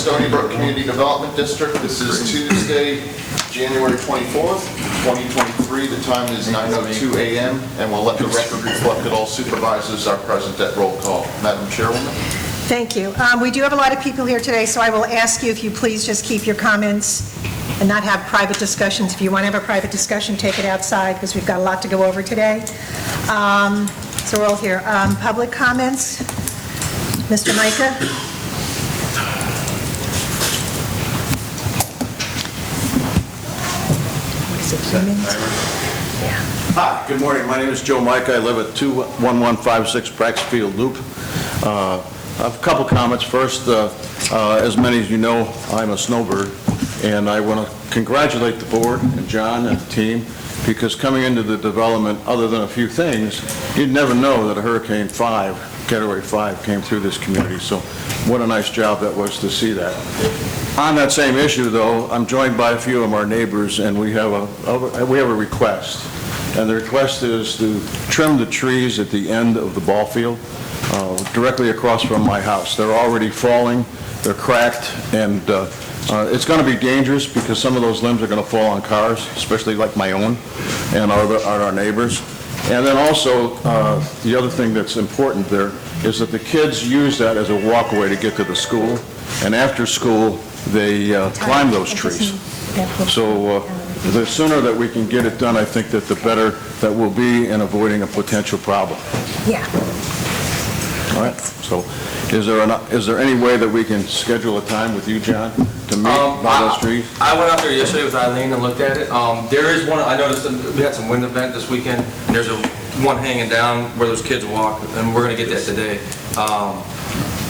Stony Brook Community Development District. This is Tuesday, January 24th, 2023. The time is 9:02 a.m. and we'll let the record reflect that all supervisors are present at roll call. Madam Chairwoman. Thank you. We do have a lot of people here today, so I will ask you if you please just keep your comments and not have private discussions. If you want to have a private discussion, take it outside because we've got a lot to go over today. So we're all here. Public comments? Mr. Micah? Hi, good morning. My name is Joe Micah. I live at 21156 Braxfield Loop. I have a couple comments. First, as many as you know, I'm a snowbird, and I want to congratulate the board and John and the team, because coming into the development, other than a few things, you'd never know that a Hurricane 5, Category 5, came through this community. So what a nice job that was to see that. On that same issue, though, I'm joined by a few of our neighbors, and we have a request. And the request is to trim the trees at the end of the ball field, directly across from my house. They're already falling, they're cracked, and it's going to be dangerous because some of those limbs are going to fall on cars, especially like my own and our neighbors. And then also, the other thing that's important there is that the kids use that as a walkway to get to the school, and after school, they climb those trees. So the sooner that we can get it done, I think that the better that we'll be in avoiding a potential problem. Yeah. All right. So is there any way that we can schedule a time with you, John, to meet by those trees? I went out there yesterday with Eileen and looked at it. There is one, I noticed that we had some wind event this weekend, and there's one hanging down where those kids walk, and we're going to get that today.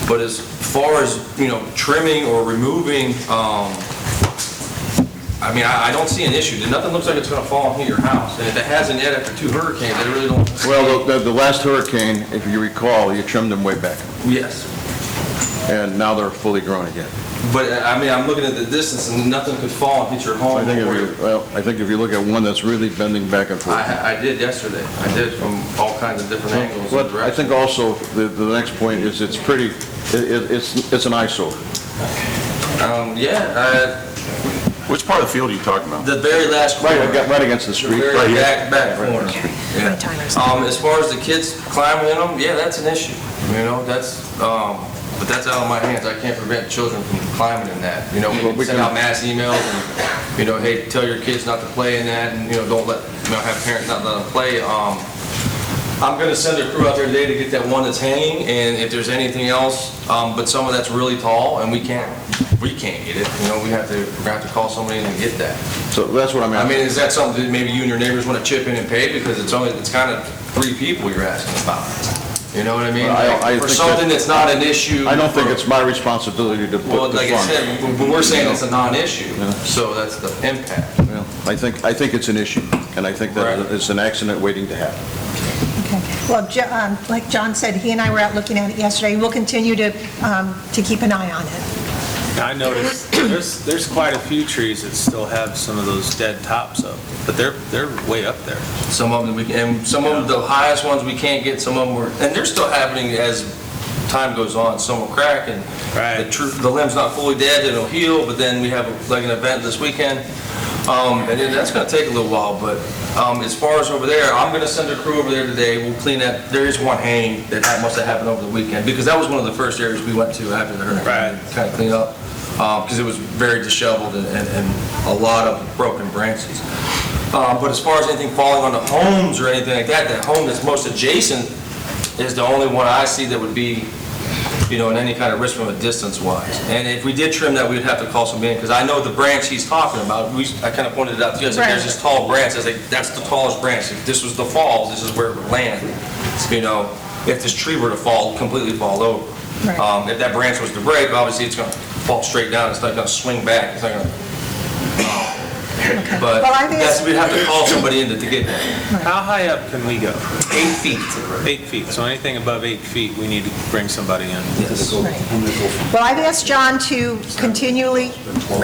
But as far as, trimming or removing, I mean, I don't see an issue. Nothing looks like it's going to fall into your house. And if it hasn't yet after 2 hurricanes, I really don't. Well, the last hurricane, if you recall, you trimmed them way back. Yes. And now they're fully grown again. But, I mean, I'm looking at the distance, and nothing could fall and hit your home. I think if you look at one that's really bending back and forth. I did yesterday. I did from all kinds of different angles. But I think also the next point is it's pretty, it's an eyesore. Which part of the field are you talking about? The very last corner. Right against the street. The very back corner. Yeah. Timers. As far as the kids climbing in them, yeah, that's an issue. That's, but that's out of my hands. I can't prevent children from climbing in that. We can send out mass emails and, hey, tell your kids not to play in that, and, don't let, have parents not let them play. I'm going to send a crew out there today to get that one that's hanging, and if there's anything else, but some of that's really tall, and we can't get it. We're going to have to call somebody in and get that. So that's what I mean. I mean, is that something that maybe you and your neighbors want to chip in and pay, because it's kind of 3 people you're asking about? You know what I mean? Well, for something that's not an issue. I don't think it's my responsibility to put the fund. Well, like I said, but we're saying it's a non-issue, so that's the impact. Well, I think it's an issue, and I think that it's an accident waiting to happen. Okay. Well, like John said, he and I were out looking at it yesterday. We'll continue to keep an eye on it. I noticed there's quite a few trees that still have some of those dead tops up, but they're way up there. Some of them some of them, the highest ones we can't get. Some of them and they're still happening as time goes on. Some will crack, and the limb's not fully dead. It'll heal, but then we have like an event this weekend, and then that's going to take a little while. But as far as over there, I'm going to send a crew over there today. We'll clean that. There is one hanging that must have happened over the weekend, because that was one of the first areas we went to after the hurricane. Kind of clean up. Because it was very disheveled and a lot of broken branches. But as far as anything falling on the homes or anything like that, the home that's most adjacent is the only one I see that would be, in any kind of risk from a distance-wise. And if we did trim that, we'd have to call somebody in, because I know the branch he's talking about. I kind of pointed it out to you. I said, there's this tall branch. I said, that's the tallest branch. If this was the falls, this is where it would land. If this tree were to completely fall over. If that branch was to break, obviously it's going to fall straight down. It's not going to swing back. It's not going to. But we'd have to call somebody in to get that. How high up can we go? 8 feet. 8 feet. So anything above 8 feet, we need to bring somebody in. Yes. Well, I've asked John to continually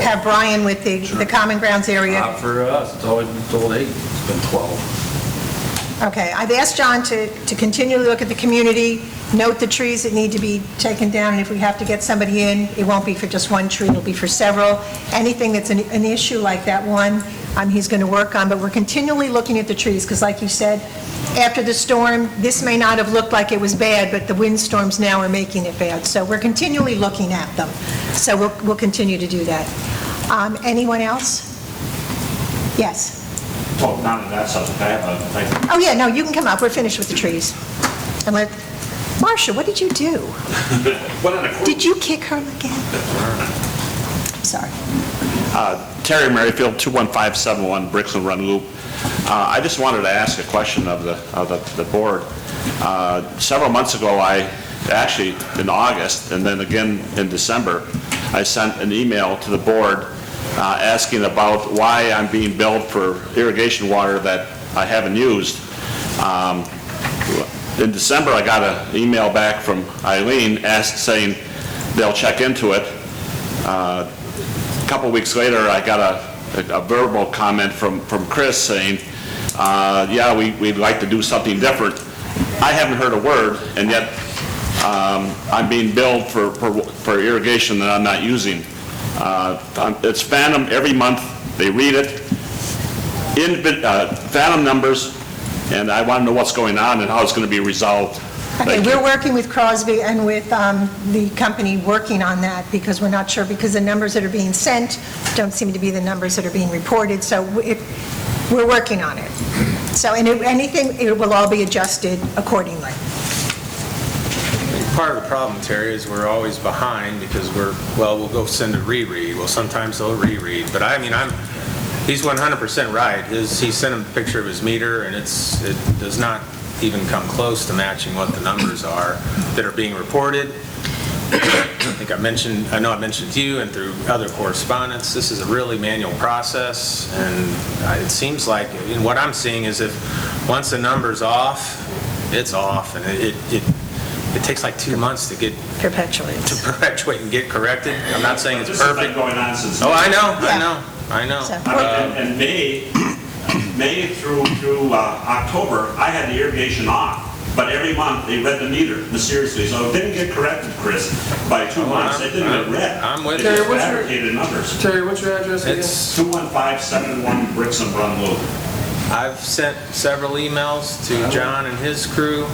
have Brian with the Common Grounds area. Not for us. It's always been told 8. It's been 12. Okay, I've asked John to continually look at the community note the trees that need to be taken down, and if we have to get somebody in, it won't be for just one tree, it'll be for several. Anything that's an issue like that one, he's going to work on, but we're continually looking at the trees, because like you said, after the storm, this may not have looked like it was bad, but the windstorms now are making it bad. So we're continually looking at them. So we'll continue to do that. Anyone else? Yes. Talk down to that subject, I have a thing. Oh, yeah, no, you can come up, we're finished with the trees. And Marcia, what did you do? Did you kick her again? I'm sorry. Terry Merrifield, 21571 Brixton Run Loop. I just wanted to ask a question of the board. Several months ago, actually in August, and then again in December, I sent an email to the board asking about why I'm being billed for irrigation water that I haven't used. In December, I got an email back from Eileen saying they'll check into it. A couple weeks later, I got a verbal comment from Chris saying, yeah, we'd like to do something different. I haven't heard a word, and yet I'm being billed for irrigation that I'm not using. It's Phantom every month. They read it. Phantom numbers, and I want to know what's going on and how it's going to be resolved. Okay, we're working with Crosby and with the company working on that, because we're not sure, because the numbers that are being sent don't seem to be the numbers that are being reported, so we're working on it. So, and anything, it will all be adjusted accordingly. Part of the problem, Terry, is we're always behind because we'll go send a reread. Well, sometimes they'll reread, but he's 100% right. He sent him a picture of his meter, and it does not even come close to matching what the numbers are that are being reported. I know I mentioned to you and through other correspondence, this is a really manual process, and it seems like, and what I'm seeing is if once the number's off, it's off, and it takes like 2 months to perpetuate and get corrected. I'm not saying it's perfect. This has been going on since... Oh, I know. So- And May through October, I had the irrigation off, but every month they read the meter mysteriously. So it didn't get corrected, Chris, by 2 months. It didn't get read. I'm with It you. just fabricated numbers. Terry, what's your address again? It's 21571 Brixton Run Loop. I've sent several emails to John and his crew.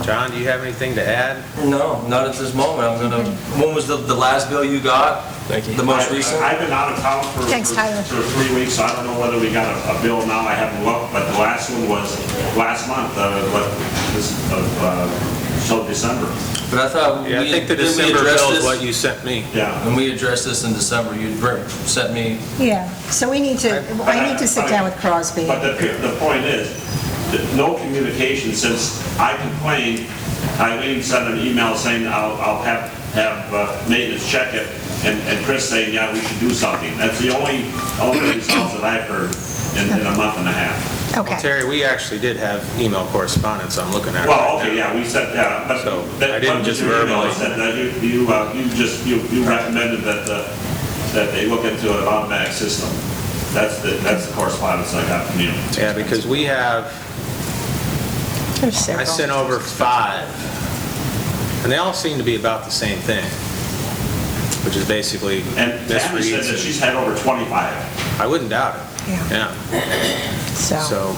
John, do you have anything to add? No, not at this moment. When was the last bill you got? Thank you. The most recent? I've been out of town for Thanks, Tyler. 3 weeks, so I don't know whether we got a bill now. I haven't looked, but the last one was last month, so December. But I thought Yeah, I think the December bill is what you sent me. Yeah. When we addressed this in December, you sent me, Yeah, so I need to sit down with Crosby. But the point is, that no communication since I complained. Eileen sent an email saying I'll have maintenance check it, and Chris saying, yeah, we should do something. That's the only results that I've heard in a month and a half. Well, Okay. Terry, we actually did have email correspondence I'm looking at. Well, right okay, now. yeah, we said, yeah, but. So, that- I didn't just your email verbally- said that you recommended that they look into an automatic system. That's the correspondence I got from you. Yeah, because we have, There's I several. sent over 5, and they all seem to be about the same thing, which is basically And Tammy said that misreads. she's had over 25. I wouldn't doubt it. Yeah. Yeah, So, so,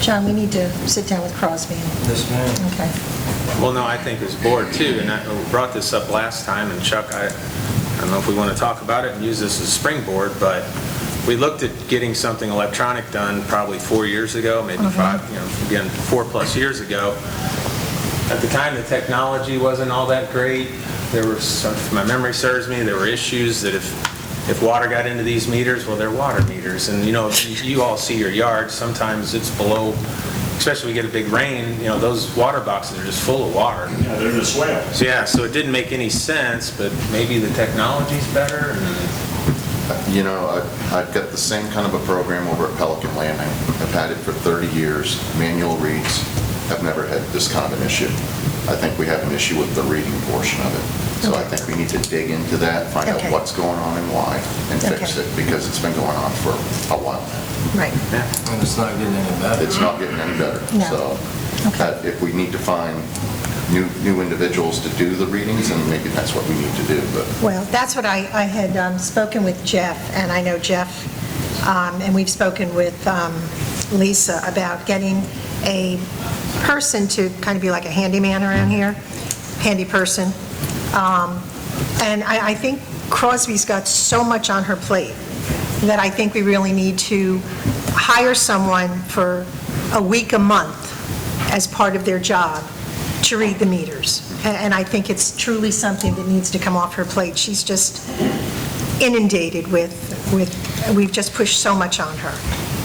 John, we need to sit down with Crosby. this man. Okay. well, no, I think as board too, and I brought this up last time, and Chuck, I don't know if we want to talk about it and use this as a springboard, but we looked at getting something electronic done probably 4 years ago, maybe 5, again, 4+ years ago. At the time, the technology wasn't all that great. There were, if my memory serves me, there were issues that if water got into these meters, well, they're water meters, and you all see your yards, sometimes it's below, especially when we get a big rain, those water boxes are just full of water. Yeah, they're in a swale. So, yeah, so it didn't make any sense, but maybe the technology's better. I've got the same kind of a program over at Pelican Landing. I've had it for 30 years, manual reads. I've never had this kind of an issue. I think we have an issue with the reading portion of it. So I think we need to dig into that, find out Okay. what's going on and why, and fix Okay. it, because it's been going on for a while now. Right. And it's not getting any better. It's not getting any better. No. So that if we need to find new individuals to do the readings, and maybe that's what we need to do, but Well, that's what I had spoken with Jeff, and I know Jeff, and we've spoken with Lisa about getting a person to kind of be like a handyman around here, handy person. And I think Crosby's got so much on her plate that I think we really need to hire someone for a week, a month, as part of their job to read the meters. And I think it's truly something that needs to come off her plate. She's just inundated with we've just pushed so much on her.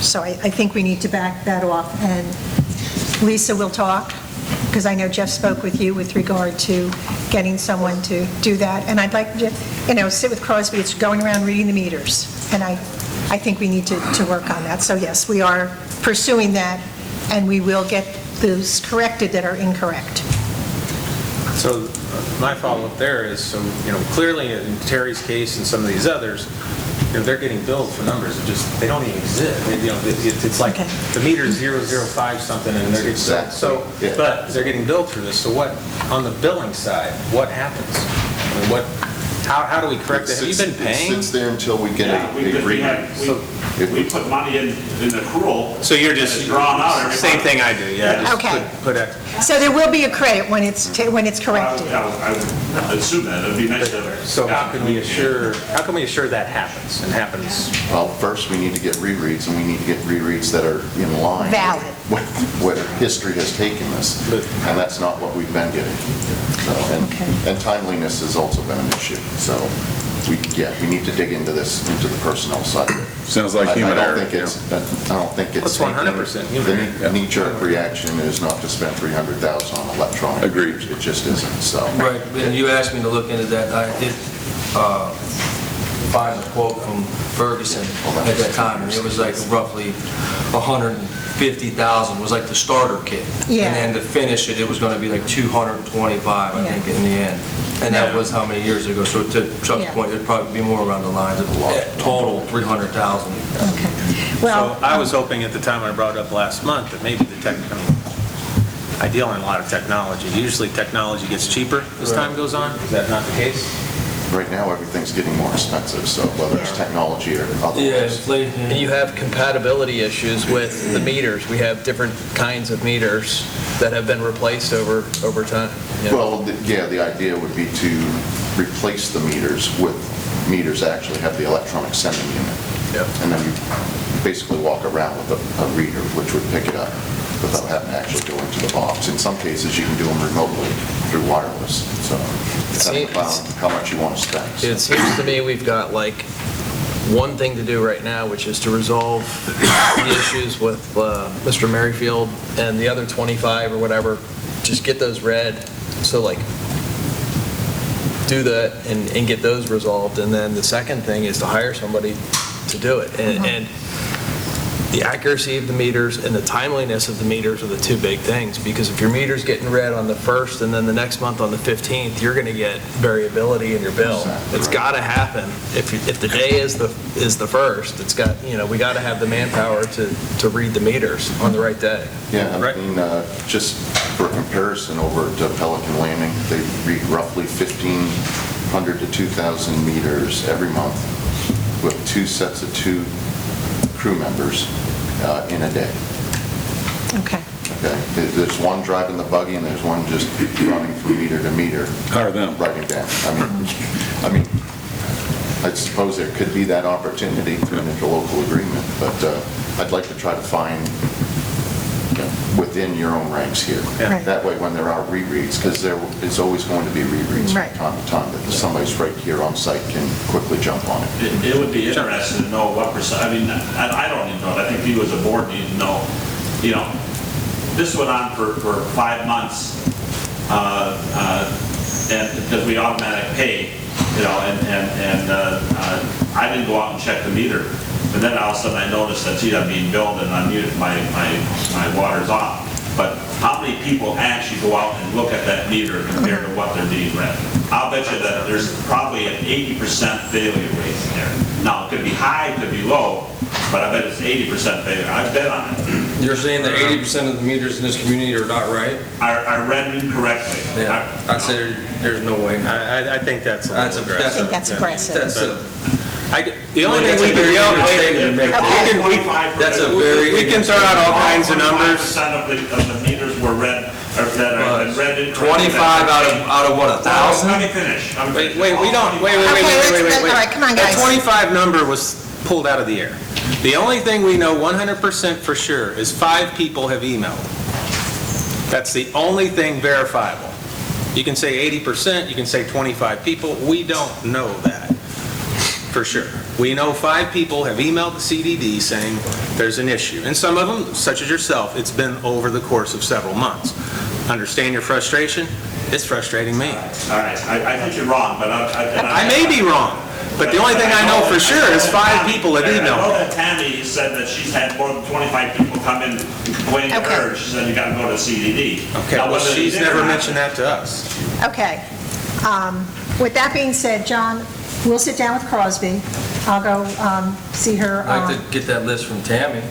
So I think we need to back that off. And Lisa will talk, because I know Jeff spoke with you with regard to getting someone to do that. And I'd like to, sit with Crosby. It's going around reading the meters. And I think we need to work on that. So yes, we are pursuing that, and we will get those corrected that are incorrect. So my follow-up there is, so, clearly in Terry's case and some of these others, they're getting billed for numbers that just, they don't even exist. It's like Okay. the meter's 005 something and they're getting billed. Exactly, So, yeah. but they're getting billed for this. So what, on the billing side, what happens? I mean, how do we correct that? Have you been It paying? sits there until we get Yeah, a we reading. we put money in accrual. So you're and just, it's drawn out every same month. thing I do, yeah. Just Okay. put a, So there will be a credit when it's corrected. I would assume that, it'd be nice to. so how can we assure that happens and happens? Well, first, we need to get rereads, and we need to get rereads that are in line Valid. with where history has taken us, and that's not what we've been getting. So, Okay. and timeliness has also been an issue, so we need to dig into this, into the personnel side of it. Sounds like human error. I don't think it's. That's 100% human error. The knee-jerk reaction is not to spend $300,000 on electronic. Agreed. readers. It just isn't, so. Right, and you asked me to look into that. I did find a quote from Ferguson at that time, and it was like roughly 150,000 was like the starter kit. Yeah. And then to finish it, it was going to be like 225, I think, in the end. And that was how many years ago? So to Chuck's Yeah. point, it'd probably be more around the lines of total 300,000. Okay. Well, So I was hoping at the time I brought it up last month that maybe I deal in a lot of technology. Usually technology gets cheaper as time goes on. Is that not the case? Right now, everything's getting more expensive, so whether it's technology or Yeah, otherwise. inflation. And you have compatibility issues with the meters. We have different kinds of meters that have been replaced over time. you know. Well, the idea would be to replace the meters with meters that actually have the electronic sending unit. Yep. And then you basically walk around with a reader, which would pick it up without having to actually go into the box. In some cases, you can do them remotely through wireless, so depending upon how much you want to spend. so. It seems to me we've got like one thing to do right now, which is to resolve the issues with Mr. Merrifield, and the other 25 or whatever, just get those read. So like, do that and get those resolved. And then the second thing is to hire somebody to do it. And the accuracy of the meters and the timeliness of the meters are the two big things, because if your meter's getting read on the 1st and then the next month on the 15th, you're going to get variability in your bill. Exactly. It's got to happen. If the day is the 1st, it's got, we got to have the manpower to read the meters on the right day. Yeah, I Right. mean, just for comparison, over at Pelican Landing, they read roughly 1,500 to 2,000 meters every month with 2 sets of 2 crew members in a day. okay. Okay, there's one driving the buggy and there's one just running from meter to meter. Hire them. Writing down. I mean, I suppose there could be that opportunity through an interlocal agreement, but I'd like to try to find within your own ranks here. Right. That way, when there are rereads, because there is always going to be rereads Right. from time to time, that somebody's right here on site can quickly jump on it. It would be interesting to know what percent, I don't even know, I think you as a board need to know, this went on for 5 months, and because we automatic pay, and I didn't go out and check the meter. And then all of a sudden I noticed that, gee, I'm being billed and my water's off. But how many people actually go out and look at that meter compared to what they're being read? I'll bet you that there's probably an 80% failure rate in there. Now, it could be high, it could be low, but I bet it's 80% failure. I bet on it. You're saying that 80% of the meters in this community are not right? Are read incorrectly. Yeah, I'd say there's no way. I think that's a little aggressive. I think that's aggressive. The only thing we can yell, That's a very. we can throw out all kinds of numbers. 25% of the meters were read, or that are read incorrectly. 25 out of what, 1,000? Let me finish. Wait, we don't, wait. All right, come on, guys. That 25 number was pulled out of the air. The only thing we know 100% for sure is 5 people have emailed. That's the only thing verifiable. You can say 80%, you can say 25 people, we don't know that for sure. We know 5 people have emailed the CDD saying there's an issue. And some of them, such as yourself, it's been over the course of several months. Understand your frustration? It's frustrating me. All right, I think you're wrong, but I may be wrong, but the only thing I know for sure is 5 people have I know emailed. that Tammy said that she's had more than 25 people come in and complain to her. She said you gotta go to CDD. Okay, Now, well, whether she's you did or never not- mentioned that to us. Okay. With that being said, John, we'll sit down with Crosby. I'll go see her, I'd like to get that list from Tammy.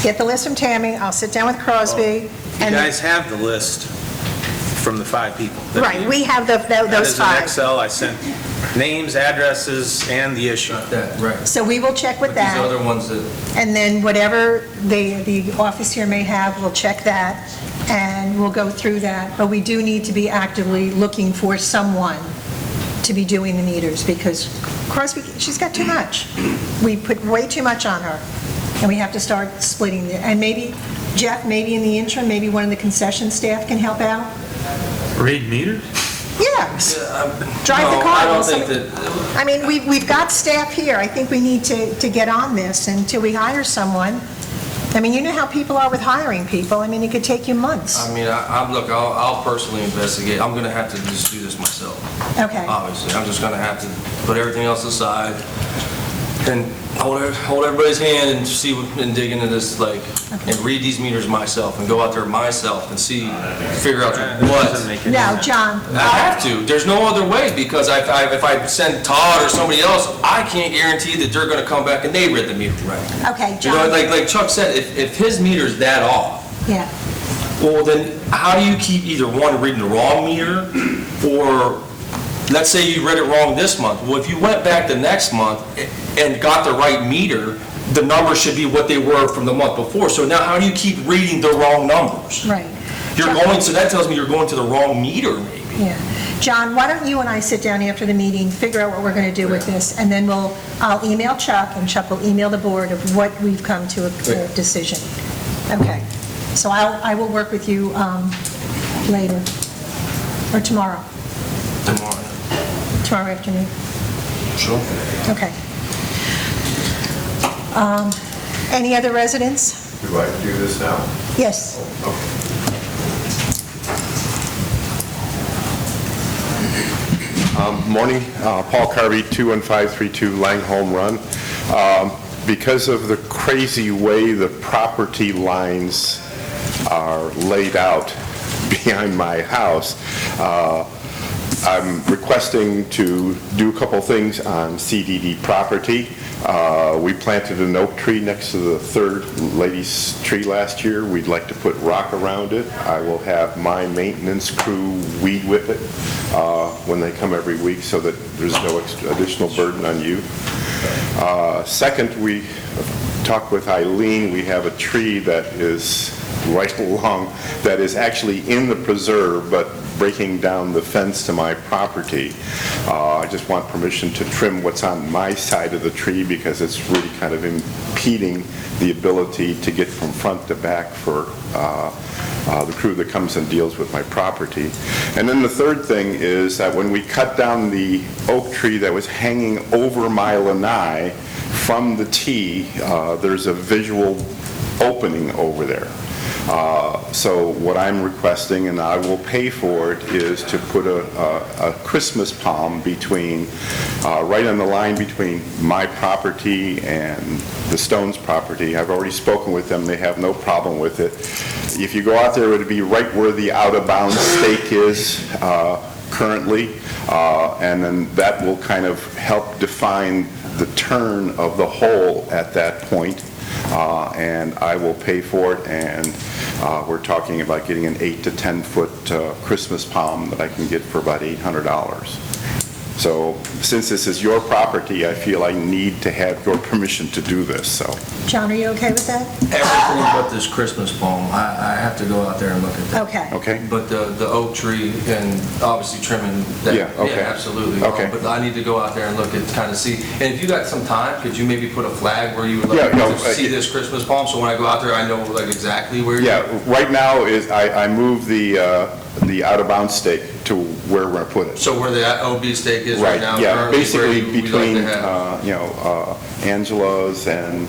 get the list from Tammy. I'll sit down with Crosby. You and guys have the list from the 5 people. Right, we have That those is in 5. Excel, I sent names, addresses, and the issue. Not that, right. So we will check with But these that. other ones that, And then whatever the office here may have, we'll check that, and we'll go through that. But we do need to be actively looking for someone to be doing the meters, because Crosby, she's got too much. We put way too much on her, and we have to start splitting it. And maybe, Jeff, maybe in the interim, maybe one of the concession staff can help out? Read meters? Yeah, drive the no, car. I don't Well, think that, I mean, we've got staff here. I think we need to get on this until we hire someone. I mean, you know how people are with hiring people. I mean, it could take you months. I mean, look, I'll personally investigate. I'm gonna have to just do this myself. Okay. Obviously, I'm just gonna have to put everything else aside and hold everybody's hand and see, and dig into this, like, and read these meters myself and go out there myself and see, figure out what. No, John. I have to. There's no other way, because if I send Todd or somebody else, I can't guarantee that they're gonna come back and they read the meter right. Okay, You know, John. like Chuck said, if his meter's that off, Yeah. well, then how do you keep either one reading the wrong meter, or let's say you read it wrong this month. Well, if you went back the next month and got the right meter, the numbers should be what they were from the month before. So now how do you keep reading the wrong numbers? Right. So that tells me you're going to the wrong meter, maybe. Yeah. John, why don't you and I sit down after the meeting, figure out what we're going to do with this, and then I'll email Chuck, and Chuck will email the board of what we've come to a decision. Okay. So I will work with you later, or tomorrow afternoon. Sure. Okay. Any other residents? Would you like to do this now? Yes. Morning, Paul Carvey, 21532 Langholm Run. Because of the crazy way the property lines are laid out behind my house, I'm requesting to do a couple things on CDD property. We planted an oak tree next to the third lady's tree last year. We'd like to put rock around it. I will have my maintenance crew weed whip it when they come every week so that there's no additional burden on you. Second, we talked with Eileen. We have a tree that is right along, that is actually in the preserve, but breaking down the fence to my property. I just want permission to trim what's on my side of the tree because it's really kind of impeding the ability to get from front to back for the crew that comes and deals with my property. And then the third thing is that when we cut down the oak tree that was hanging over my lanai from the tee, there's a visual opening over there. So what I'm requesting, and I will pay for it, is to put a Christmas palm between, right on the line between my property and the Stones property. I've already spoken with them. They have no problem with it. If you go out there, it would be right where the out-of-bounds stake is currently, and then that will kind of help define the turn of the hole at that point. and I will pay for it, and we're talking about getting an 8 to 10 foot Christmas palm that I can get for about $800. So since this is your property, I feel I need to have your permission to do this, so. John, are you okay with that? Everything but this Christmas palm, I have to go out there and look at that. Okay. Okay? But the oak tree and obviously trimming that. Yeah, okay. Absolutely. Okay. But I need to go out there and look at, kind of see. And if you got some time, could you maybe put a flag where you would like Yeah, no, to see this Christmas palm? So when I go out there, I know like exactly where. Yeah, right now is, I moved the out-of-bounds stake to where we're going to put it. So where the OB stake is right now? Yeah, currently, basically where we'd like between, to have- Angela's and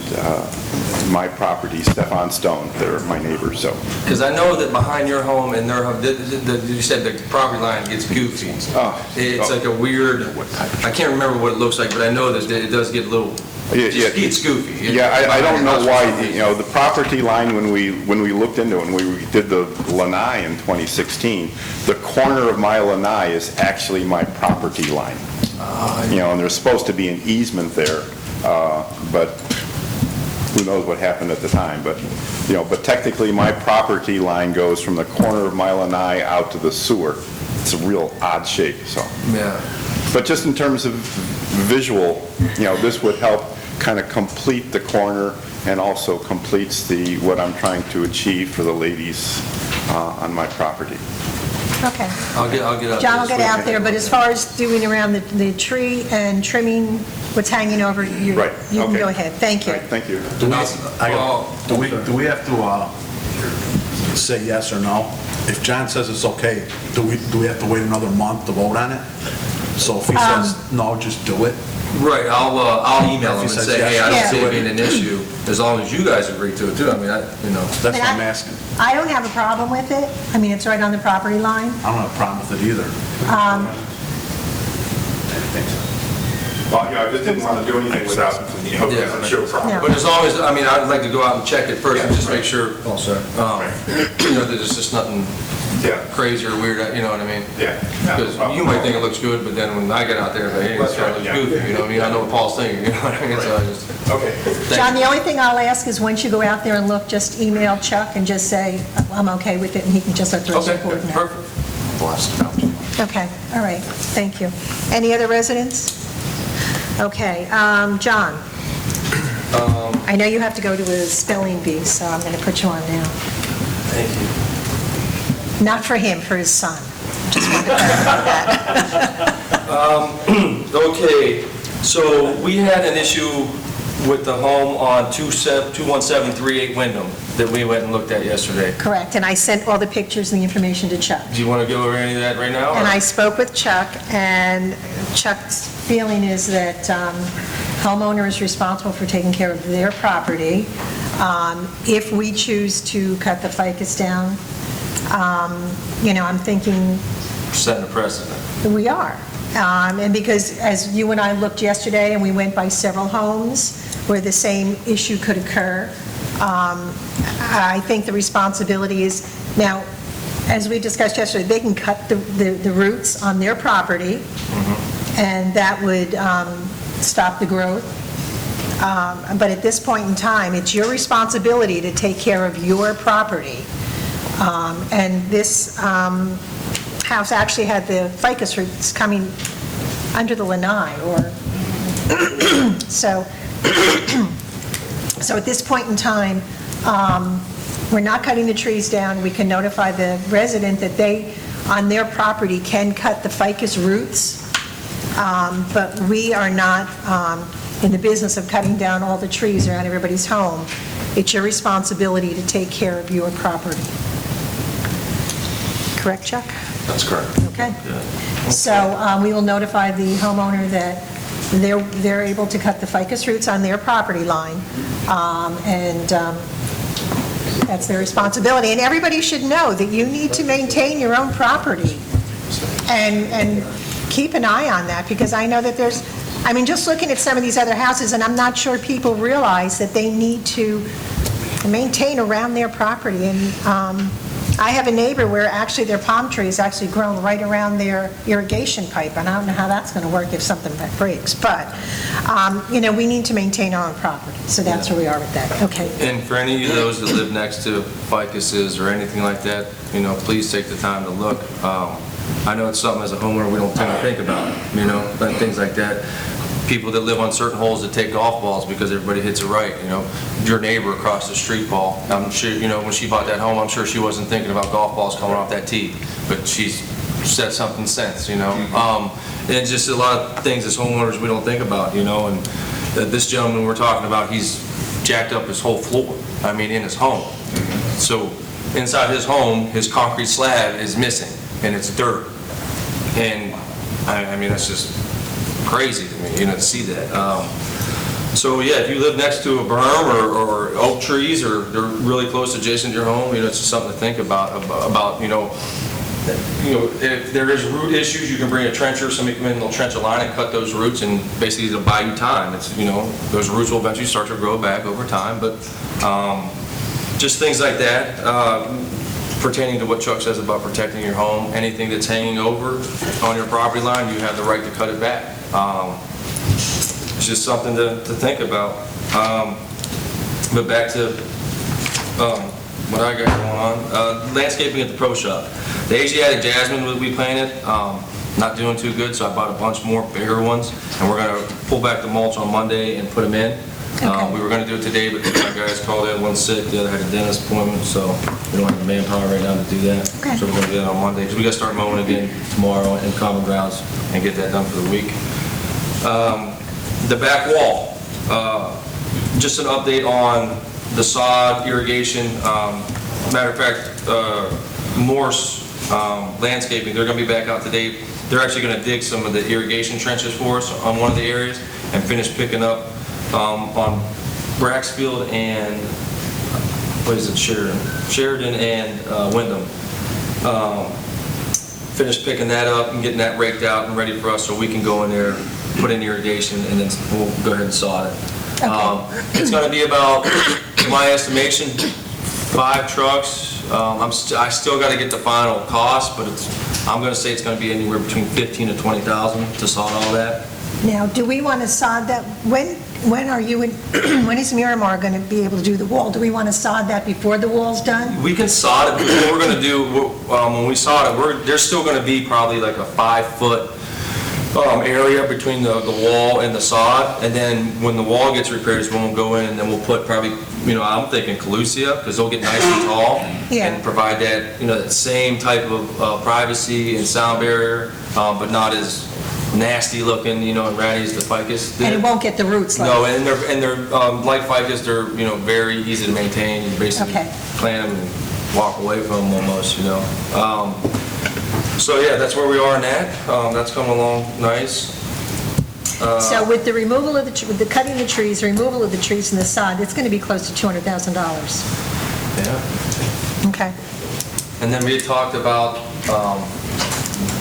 my property, Stefan Stone, they're my neighbors, so. Because I know that behind your home and their home, you said the property line gets goofy. It's like a weird, I can't remember what it looks like, but I know that it does get a little, just gets goofy. Yeah, I don't know why, the property line, when we looked into it, when we did the lanai in 2016, the corner of my lanai is actually my property line. And there's supposed to be an easement there, but who knows what happened at the time, but technically my property line goes from the corner of my lanai out to the sewer. It's a real odd shape, so. Yeah. But just in terms of visual, this would help kind of complete the corner and also completes what I'm trying to achieve for the ladies on my property. Okay. I'll get out there. John will get out there, but as far as doing around the tree and trimming what's hanging over, you Right, can okay. go ahead. Thank you. All right, thank you. Do we have to say yes or no? If John says it's okay, do we have to wait another month to vote on it? So if he says no, just do it? Right, I'll email him and says say, yes, hey, I don't yeah. see it being an issue, as long as you guys agree to it too. I mean, That's what I'm asking. I don't have a problem with it. I mean, it's right on the property line. I don't have a problem with it either. Well, I just didn't want to do anything without, Yeah. I'm sure No. But as long as, I mean, I'd like to go out and check it first and just make sure, that there's just nothing Yeah. crazy or weird, you know what I mean? Yeah. Because you might think it looks good, but then when I get out there, it's like, hey, this guy looks goofy, you know what I mean? I know what Paul's thinking, you know what I mean? So I just. Okay. John, the only thing I'll ask is once you go out there and look, just email Chuck and just say, I'm okay with it, and he can just let the rest of the board know. Perfect. Okay, all right, thank you. Any other residents? Okay, John? I know you have to go to a spelling bee, so I'm going to put you on now. Thank you. Not for him, for his son. Just wanted to clarify that. Okay, so we had an issue with the home on 21738 Wyndham that we went and looked at yesterday. Correct, and I sent all the pictures and the information to Chuck. Do you want to go over any of that right now? And or- I spoke with Chuck, and Chuck's feeling is that homeowner is responsible for taking care of their property. If we choose to cut the ficus down, I'm thinking Setting a precedent. we are. And because as you and I looked yesterday, and we went by several homes where the same issue could occur, I think the responsibility is, now, as we discussed yesterday, they can cut the roots on their property, and that would stop the growth. But at this point in time, it's your responsibility to take care of your property. And this house actually had the ficus roots coming under the lanai, or, so at this point in time, we're not cutting the trees down. We can notify the resident that they, on their property, can cut the ficus roots, but we are not in the business of cutting down all the trees around everybody's home. It's your responsibility to take care of your property. Correct, Chuck? That's correct. Okay. So we will notify the homeowner that they're able to cut the ficus roots on their property line, and that's their responsibility. And everybody should know that you need to maintain your own property and keep an eye on that, because I know that just looking at some of these other houses, and I'm not sure people realize that they need to maintain around their property, and I have a neighbor where actually their palm trees actually grown right around their irrigation pipe, and I don't know how that's going to work if something breaks, but, we need to maintain our own property, so that's where we are with that. Okay. And for any of those that live next to ficuses or anything like that, please take the time to look. I know it's something as a homeowner we don't tend to think about, but things like that. People that live on certain holes that take golf balls because everybody hits it right, Your neighbor across the street, Paul, I'm sure, when she bought that home, I'm sure she wasn't thinking about golf balls coming off that tee, but she's said something since, And just a lot of things as homeowners we don't think about, and this gentleman we're talking about, he's jacked up his whole floor, in his home. So inside his home, his concrete slab is missing, and it's dirt. And, that's just crazy to me, to see that. So yeah, if you live next to a berm or oak trees, or they're really close adjacent to your home, it's just something to think about, if there is root issues, you can bring a trencher, somebody come in and they'll trench a line and cut those roots, and basically it'll buy you time. It's, those roots will eventually start to grow back over time, but just things like that. Pertaining to what Chuck says about protecting your home, anything that's hanging over on your property line, you have the right to cut it back. It's just something to think about. But back to what I got going on. Landscaping at the pro shop. The Asiatic jasmine that we planted, not doing too good, so I bought a bunch more bigger ones, and we're going to pull back the mulch on Monday and put them in. Okay. We were going to do it today, but my guys called in, one sick, the other had a dentist appointment, so we don't have the manpower right now to do that. Okay. So we're going to do that on Monday, because we got to start mowing again tomorrow in common grounds and get that done for the week. The back wall, just an update on the sod irrigation. Matter of fact, Morse Landscaping, they're going to be back out today. They're actually going to dig some of the irrigation trenches for us on one of the areas and finish picking up on Braxfield and, Sheridan and Wyndham. Finish picking that up and getting that raked out and ready for us so we can go in there, put in irrigation, and then we'll go ahead and sod it. It's going to be about, my estimation, 5 trucks. I still got to get the final cost, but I'm going to say it's going to be anywhere between $15,000 to $20,000 to sod all that. Now, do we want to sod that, when are you, when is Miramar going to be able to do the wall? Do we want to sod that before the wall's done? We can sod it, but what we're going to do, when we sod it, there's still going to be probably like a 5-foot area between the wall and the sod, and then when the wall gets repaired is when we'll go in and then we'll put probably, I'm thinking Calusia, because they'll get nice and tall and provide that, that same type of privacy and sound barrier, but not as nasty looking, and ratty as the ficus. And it won't get the roots like... No, and they're like ficus, they're, very easy to maintain. You basically plant them and walk away from them almost, So yeah, that's where we are in that. That's coming along nice. So with the removal of with the cutting the trees, removal of the trees and the sod, it's going to be close to $200,000. Yeah. Okay. And then we had talked about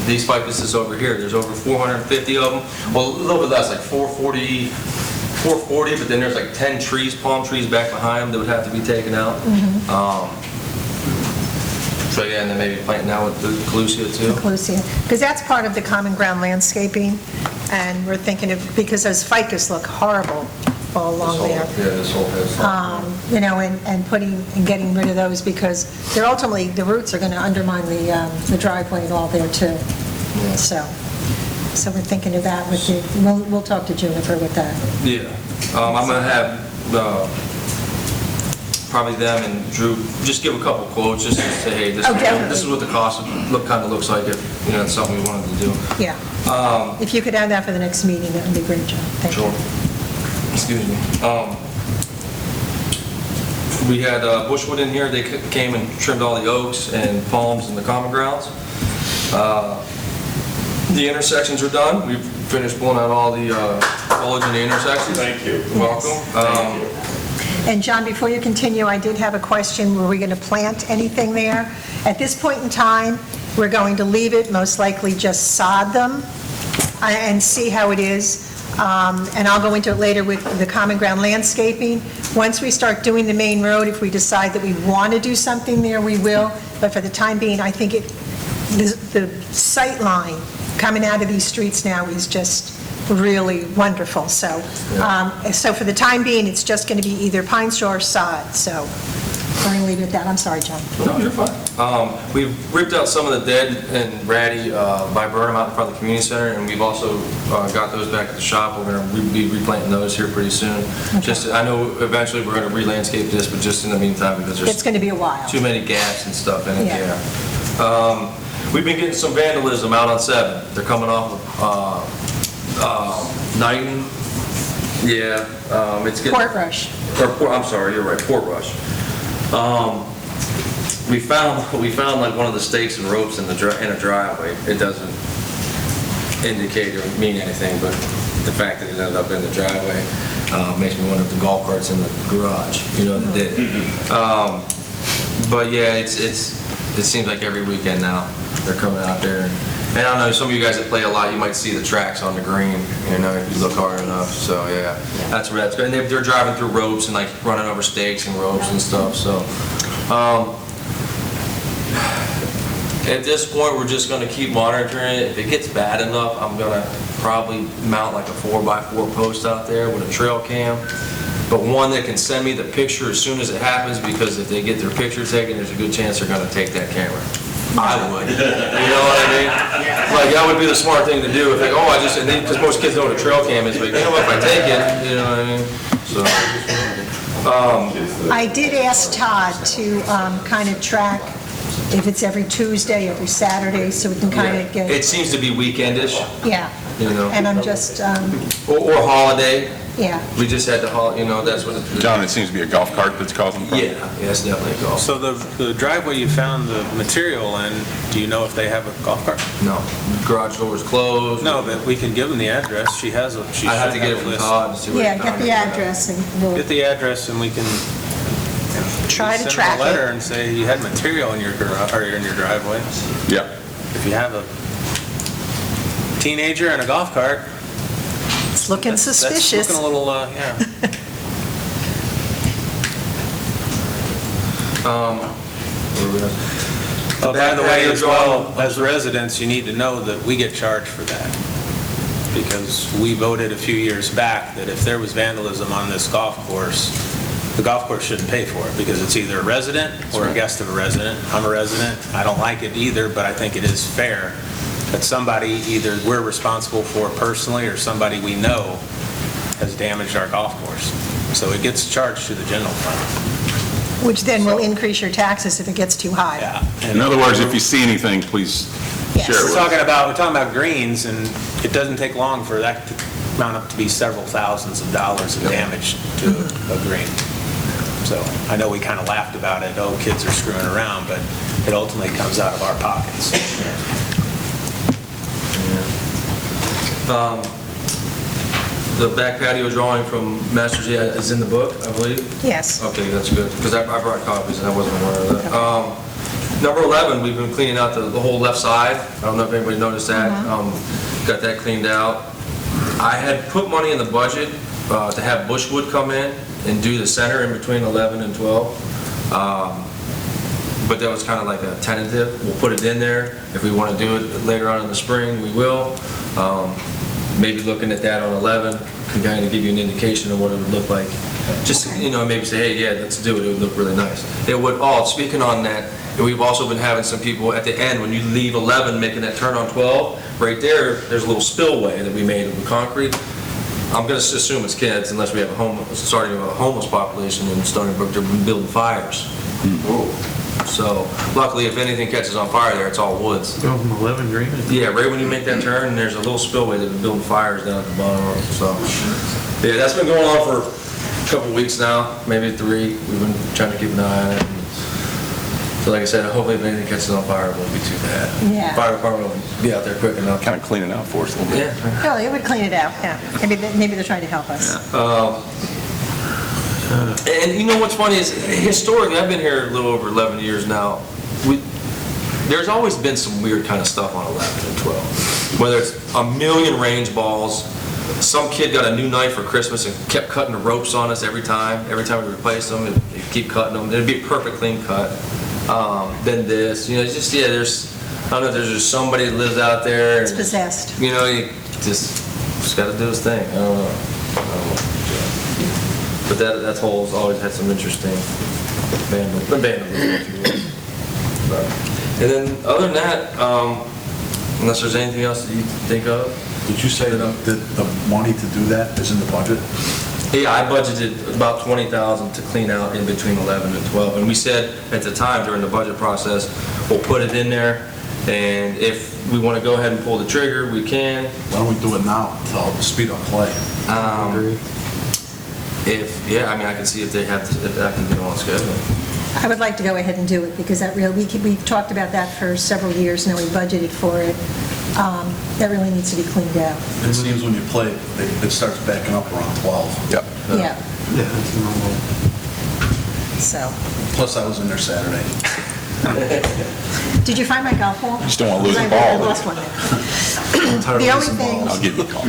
these ficuses over here. There's over 450 of them. Well, a little bit less, like 440, but then there's like 10 trees, palm trees back behind them that would have to be taken out. So yeah, and then maybe planting out with the Calusia too. Calusia, because that's part of the common ground landscaping, and we're thinking of, because those ficus look horrible all along there. Yeah, this whole head's and putting and getting rid of those, because they're ultimately, the roots are going to undermine the driveway and all there too. Yeah. So we're thinking of that with the, we'll talk to Juniper with that. Yeah, I'm going to have probably them and Drew just give a couple quotes, just to say, hey, this is what the cost kind of looks like if it's something we wanted to do. Yeah. If you could add that for the next meeting, that would be great, John. Thank you. Sure. Excuse me. We had Bushwood in here. They came and trimmed all the oaks and palms in the common grounds. The intersections are done. We've finished pulling out all the foliage in the intersections. Thank you. You're welcome. Thank you. And John, before you continue, I did have a question. Were we going to plant anything there? At this point in time, we're going to leave it, most likely just sod them and see how it is. And I'll go into it later with the common ground landscaping. Once we start doing the main road, if we decide that we want to do something there, we will. but for the time being, I think the sight line coming out of these streets now is just really wonderful. So, so for the time being, it's just going to be either pine straw or sod, so we're going to leave it at that. I'm sorry, John. No, you're fine. We've ripped out some of the dead and ratty viburnum out in front of the community center, and we've also got those back at the shop. We're going to be replanting those here pretty soon. Just, I know eventually we're going to re-landscape this, but just in the meantime, because It's going to be a while. too many gaps and stuff in it, Yeah. yeah. We've been getting some vandalism out on 7. They're coming off of Knighton. Yeah, it's getting... Port Rush. I'm sorry, you're right, Port Rush. We found like one of the stakes and ropes in a driveway. It doesn't indicate or mean anything, but the fact that it ended up in the driveway makes me wonder if the golf cart's in the garage. You know, that did. But yeah, it seems like every weekend now they're coming out there. And I don't know, some of you guys that play a lot, you might see the tracks on the green, you know, if you look hard enough. So yeah, that's where that's good. And they're driving through ropes and like running over stakes and ropes and stuff. So at this point, we're just going to keep monitoring it. If it gets bad enough, I'm going to probably mount like a 4x4 post out there with a trail cam. But one that can send me the picture as soon as it happens, because if they get their picture taken, there's a good chance they're going to take that camera. I would. You know what I mean? Like, that would be the smart thing to do. If they, because most kids know what a trail cam is, but you know what, if I take it, you know what I mean? So, I did ask Todd to kind of track if it's every Tuesday, every Saturday, so we can kind of get... It seems to be weekendish, Yeah. you know. And I'm just, Or holiday. yeah. We just had you know, that's what it's... John, it seems to be a golf cart that's causing problems. Yeah, it's definitely a golf. So the driveway you found the material in, do you know if they have a golf cart? No, garage door's closed. No, but we can give them the address. She I have to get it from Todd and see what Yeah, he's get done. the address and we'll Get the address and we can try to send track them a letter it. and say you had material in your garage, or in your driveway. Yeah. If you have a teenager and a golf cart, It's looking suspicious. That's looking a little, yeah. Oh, by the way, as well, as residents, you need to know that we get charged for that. Because we voted a few years back that if there was vandalism on this golf course, the golf course shouldn't pay for it, because it's either a resident or a guest of a resident. I'm a resident. I don't like it either, but I think it is fair that somebody, either we're responsible for personally or somebody we know, has damaged our golf course. So it gets charged to the general fund. Which then will increase your taxes if it gets too high. Yeah. In other words, if you see anything, please Yes. share it We're with us. talking about greens, and it doesn't take long for that to mount up to be several thousands of dollars of damage to a green. So I know we kind of laughed about it, oh, kids are screwing around, but it ultimately comes out of our pockets. The back patio drawing from Masters is in the book, I believe? Yes. Okay, that's good, because I brought copies and I wasn't aware of that. Number 11, we've been cleaning out the whole left side. I don't know if anybody noticed that. Got that cleaned out. I had put money in the budget to have Bushwood come in and do the center in between 11 and 12. But that was kind of like a tentative. We'll put it in there. If we want to do it later on in the spring, we will. Maybe looking at that on 11 can kind of give you an indication of what it would look like. Just, you know, maybe say, hey, yeah, let's do it. It would look really nice. It would, speaking on that, we've also been having some people at the end, when you leave 11, making that turn on 12, right there's a little spillway that we made with concrete. I'm going to assume it's kids, unless we have starting a homeless population in Stony Brook. They're building fires. So luckily, if anything catches on fire there, it's all woods. Go from 11 green? Yeah, right when you make that turn, there's a little spillway that's been building fires down at the bottom. So yeah, that's been going on for a couple weeks now, maybe 3. We've been trying to keep an eye on it. So like I said, hopefully if anything catches on fire, it won't be too bad. Yeah. Fire department will be out there quick enough. Kind of clean it out for us a little bit. Yeah. Oh, it would clean it out, yeah. Maybe they're trying to help us. And you know what's funny is, historically, I've been here a little over 11 years now, there's always been some weird kind of stuff on 11 and 12. Whether it's a million range balls, some kid got a new knife for Christmas and kept cutting the ropes on us every time we replaced them, they'd keep cutting them. It'd be a perfect clean cut. than this. You know, it's just, yeah, I don't know, there's just somebody that lives out there. It's and, possessed. you know, you just got to do his thing. I don't know. But that hole's always had some interesting vandalism, if you will. And then, other than that, unless there's anything else that you think of? Did you say that the money to do that is in the budget? Yeah, I budgeted about 20,000 to clean out in between 11 and 12. And we said at the time during the budget process, we'll put it in there. And if we want to go ahead and pull the trigger, we can. Why don't we do it now to speed up play? Yeah, I mean, I can see if they have, if I can get on schedule. I would like to go ahead and do it, because that really, we've talked about that for several years now, we budgeted for it. That really needs to be cleaned out. It seems when you play, it starts backing up around 12. Yep. Yeah. So, Plus, I was in there Saturday. did you find my golf ball? Just don't want to lose the I ball. lost one there. The only thing, I'll give you a call.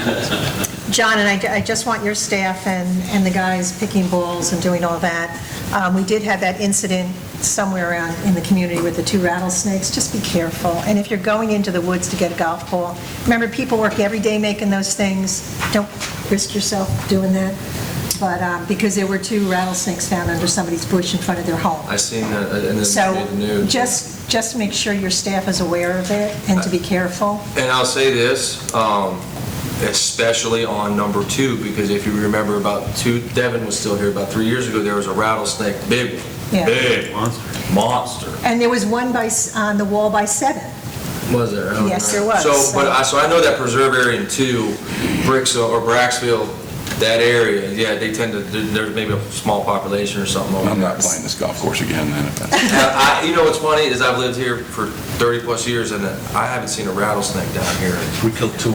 John, and I just want your staff and the guys picking balls and doing all that. We did have that incident somewhere around in the community with the 2 rattlesnakes. Just be careful. And if you're going into the woods to get a golf ball, remember, people work every day making those things. Don't risk yourself doing that. But, because there were 2 rattlesnakes found under somebody's bush in front of their home. I seen that, and So, then made the news. just make sure your staff is aware of it and to be careful. And I'll say this, especially on number 2, because if you remember Devin was still here about 3 years ago, there was a rattlesnake, big one. Yeah. Big monster. And there was one on the wall by 7. Was there? I don't Yes, remember. there was. So I know that preserve area in 2, Bricksville or Braxfield, that area, yeah, they tend to, there's maybe a small population or something over there. I'm not playing this golf course again, then. if that's- You know what's funny is I've lived here for 30-plus years, and I haven't seen a rattlesnake down here. We killed 2